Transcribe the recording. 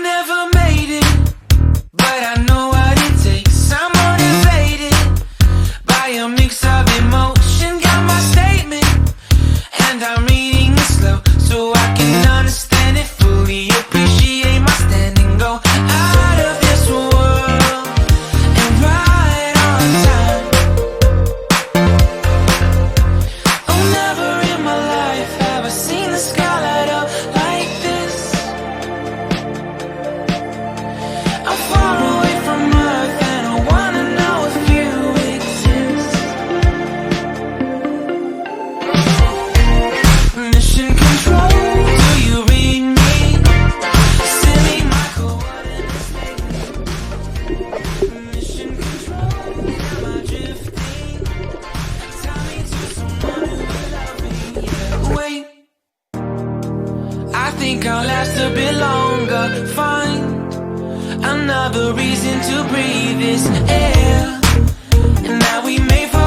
never made it, but I know what it takes. I'm motivated by a mix of emotion. Got my statement, and I'm reading it slow so I can understand it fully. Appreciate my standing, go out of this world and right on time. Oh, never in my life have I seen the sky light up like this. I'm far away from Earth and I wanna know if you exist. Mission control, do you read me? Send me my coordinates. Mission control, am I drifting? Tie me to someone who will love me. Yeah. Wait, I think I'll last a bit longer. Find another reason to breathe this air, and now we may fall